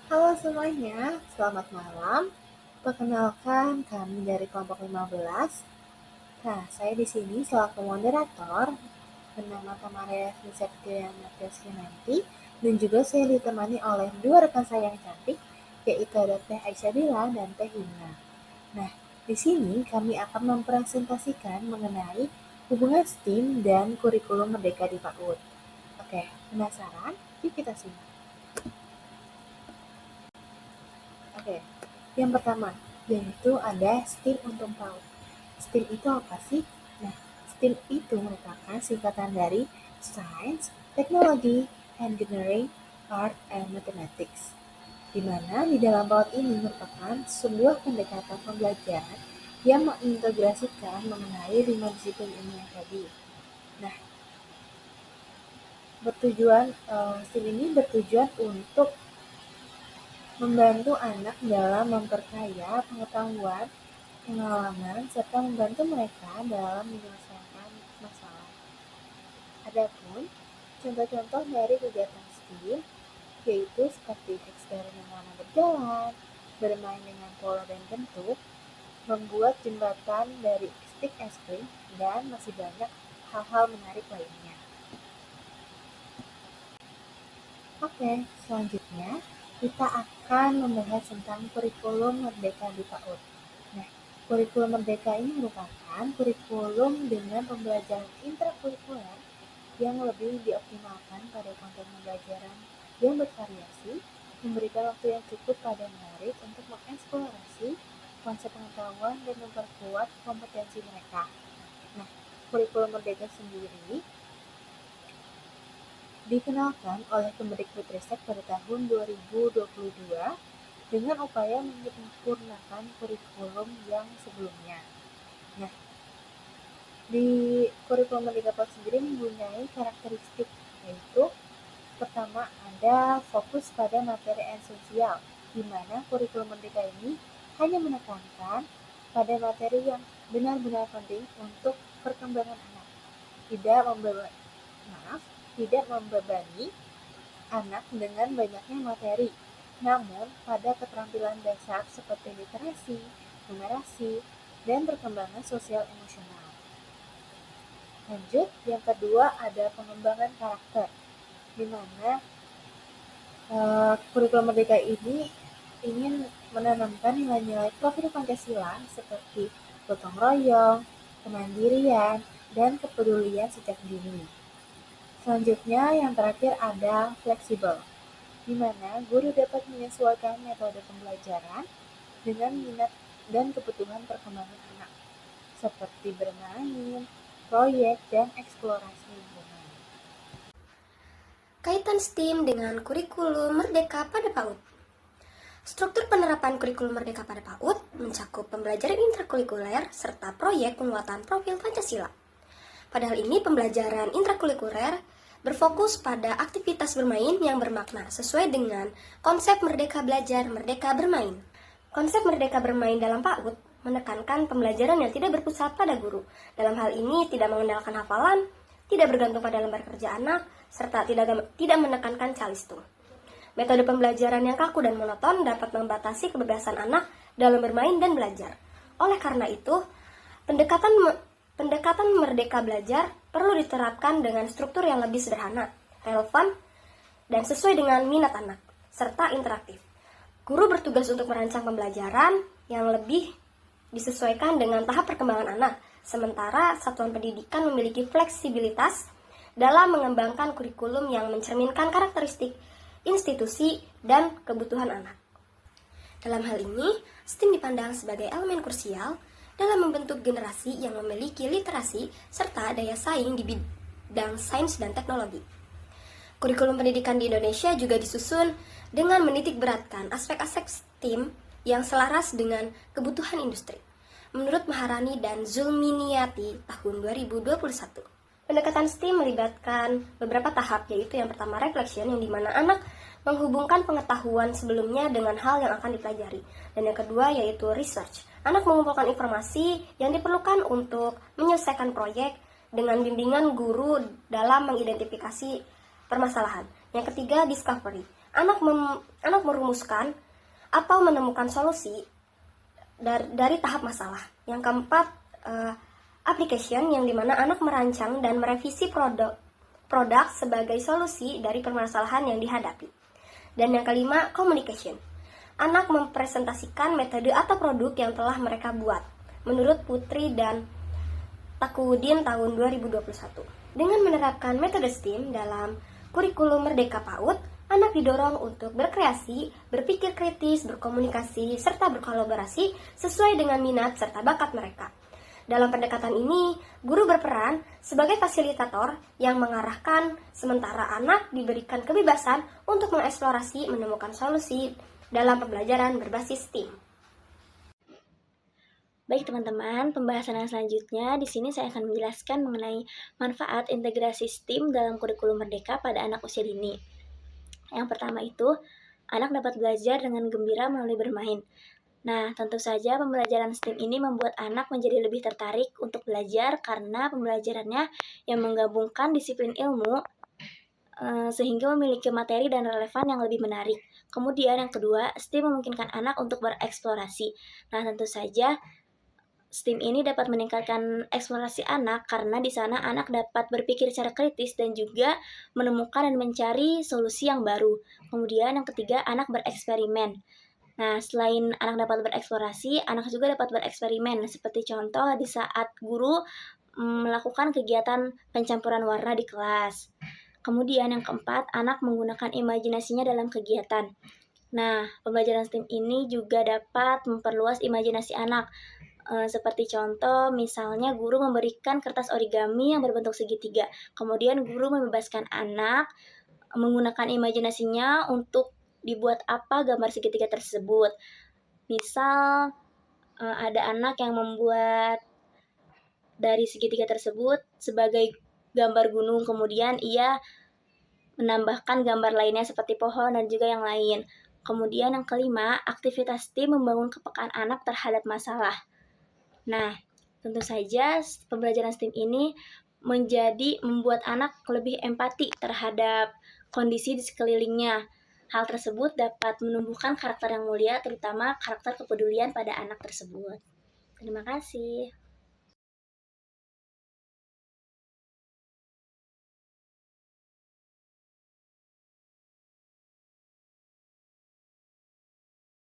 Halo semuanya, selamat malam. Perkenalkan kami dari kelompok 15. Nah, saya di sini selaku moderator bernama Tamaria Septiana Nanti, dan juga saya ditemani oleh dua rekan saya yang cantik, yaitu ada Teh Aisyah Bila dan Teh Hina. Nah, di sini kami akan mempresentasikan mengenai hubungan STEAM dan kurikulum Merdeka di PAUD. Oke, penasaran? Yuk kita simak. Oke, yang pertama, yaitu ada STEAM untuk PAUD. STEAM itu apa sih? Nah, STEAM itu merupakan singkatan dari Science, Technology, Engineering, Art, and Mathematics. Di mana di dalam PAUD ini merupakan sebuah pendekatan pembelajaran yang mengintegrasikan mengenai 5 disiplin ilmiah tadi. Nah, STEAM ini bertujuan untuk membantu anak dalam memperkaya pengetahuan, pengalaman, serta membantu mereka dalam menyelesaikan masalah. Adapun contoh-contoh dari kegiatan STEAM yaitu seperti eksperimen warna berjalan, bermain dengan pola dan bentuk, membuat jembatan dari stik es krim, dan masih banyak hal-hal menarik lainnya. Oke, selanjutnya kita akan membahas tentang kurikulum Merdeka di PAUD. Nah, kurikulum Merdeka ini merupakan kurikulum dengan pembelajaran intrakurikuler yang lebih dioptimalkan pada konten pembelajaran yang bervariasi, memberikan waktu yang cukup pada murid untuk mengeksplorasi konsep pengetahuan dan memperkuat kompetensi mereka. Nah, kurikulum Merdeka sendiri dikenalkan oleh Kemendikbudristek pada tahun 2022 dengan upaya menyempurnakan kurikulum yang sebelumnya. Nah, di kurikulum Merdeka PAUD sendiri mempunyai karakteristik, yaitu pertama ada fokus pada materi esensial, di mana kurikulum Merdeka ini hanya menekankan pada materi yang benar-benar penting untuk perkembangan anak, tidak membebani anak dengan banyaknya materi, namun pada keterampilan dasar seperti literasi, numerasi, dan perkembangan sosial emosional. Lanjut, yang kedua ada pengembangan karakter, di mana kurikulum Merdeka ini ingin menanamkan nilai-nilai profil Pancasila seperti gotong royong, kemandirian, dan kepedulian sejak dini. Selanjutnya, yang terakhir ada fleksibel, di mana guru dapat menyesuaikan metode pembelajaran dengan minat dan kebutuhan perkembangan anak, seperti bermain, proyek, dan eksplorasi lingkungan. Kaitan STEAM dengan kurikulum Merdeka pada PAUD. Struktur penerapan kurikulum Merdeka pada PAUD mencakup pembelajaran intrakurikuler serta proyek penguatan profil Pancasila. Pada hal ini, pembelajaran intrakurikuler berfokus pada aktivitas bermain yang bermakna sesuai dengan konsep Merdeka Belajar, Merdeka Bermain. Konsep Merdeka Bermain dalam PAUD menekankan pembelajaran yang tidak berpusat pada guru. Dalam hal ini, tidak mengandalkan hafalan, tidak bergantung pada lembar kerja anak, serta tidak menekankan calistung. Metode pembelajaran yang kaku dan monoton dapat membatasi kebebasan anak dalam bermain dan belajar. Oleh karena itu, pendekatan Merdeka Belajar perlu diterapkan dengan struktur yang lebih sederhana, relevan, dan sesuai dengan minat anak, serta interaktif. Guru bertugas untuk merancang pembelajaran yang lebih disesuaikan dengan tahap perkembangan anak, sementara satuan pendidikan memiliki fleksibilitas dalam mengembangkan kurikulum yang mencerminkan karakteristik institusi dan kebutuhan anak. Dalam hal ini, STEAM dipandang sebagai elemen krusial dalam membentuk generasi yang memiliki literasi serta daya saing di bidang sains dan teknologi. Kurikulum pendidikan di Indonesia juga disusun dengan menitikberatkan aspek-aspek STEAM yang selaras dengan kebutuhan industri. Menurut Maharani dan Zulminiati tahun 2021. Pendekatan STEAM melibatkan beberapa tahap, yaitu yang pertama reflection, yang dimana anak menghubungkan pengetahuan sebelumnya dengan hal yang akan dipelajari. Dan yang kedua yaitu research. Anak mengumpulkan informasi yang diperlukan untuk menyelesaikan proyek dengan bimbingan guru dalam mengidentifikasi permasalahan. Yang ketiga discovery. Anak merumuskan atau menemukan solusi dari tahap masalah. Yang keempat, application, yang dimana anak merancang dan merevisi produk sebagai solusi dari permasalahan yang dihadapi. Dan yang kelima, communication. Anak mempresentasikan metode atau produk yang telah mereka buat. Menurut Putri dan Takudin tahun 2021. Dengan menerapkan metode STEAM dalam kurikulum Merdeka PAUD, anak didorong untuk berkreasi, berpikir kritis, berkomunikasi, serta berkolaborasi sesuai dengan minat serta bakat mereka. Dalam pendekatan ini, guru berperan sebagai fasilitator yang mengarahkan, sementara anak diberikan kebebasan untuk mengeksplorasi, menemukan solusi dalam pembelajaran berbasis STEAM. Baik teman-teman, pembahasan yang selanjutnya di sini saya akan menjelaskan mengenai manfaat integrasi STEAM dalam kurikulum Merdeka pada anak usia dini. Yang pertama itu, anak dapat belajar dengan gembira melalui bermain. Nah, tentu saja pembelajaran STEAM ini membuat anak menjadi lebih tertarik untuk belajar karena pembelajarannya yang menggabungkan disiplin ilmu sehingga memiliki materi dan relevan yang lebih menarik. Kemudian yang kedua, STEAM memungkinkan anak untuk bereksplorasi. Nah, tentu saja STEAM ini dapat meningkatkan eksplorasi anak karena di sana anak dapat berpikir secara kritis dan juga menemukan dan mencari solusi yang baru. Kemudian yang ketiga, anak bereksperimen. Nah, selain anak dapat bereksplorasi, anak juga dapat bereksperimen. Seperti contoh di saat guru melakukan kegiatan pencampuran warna di kelas. Kemudian yang keempat, anak menggunakan imajinasinya dalam kegiatan. Nah, pembelajaran STEAM ini juga dapat memperluas imajinasi anak. Seperti contoh, misalnya guru memberikan kertas origami yang berbentuk segitiga. Kemudian guru membebaskan anak menggunakan imajinasinya untuk dibuat apa gambar segitiga tersebut. Misal, ada anak yang membuat dari segitiga tersebut sebagai gambar gunung, kemudian ia menambahkan gambar lainnya seperti pohon dan juga yang lain. Kemudian yang kelima, aktivitas STEAM membangun kepekaan anak terhadap masalah. Nah, tentu saja pembelajaran STEAM ini membuat anak lebih empati terhadap kondisi di sekelilingnya. Hal tersebut dapat menumbuhkan karakter yang mulia, terutama karakter kepedulian pada anak tersebut. Terima kasih.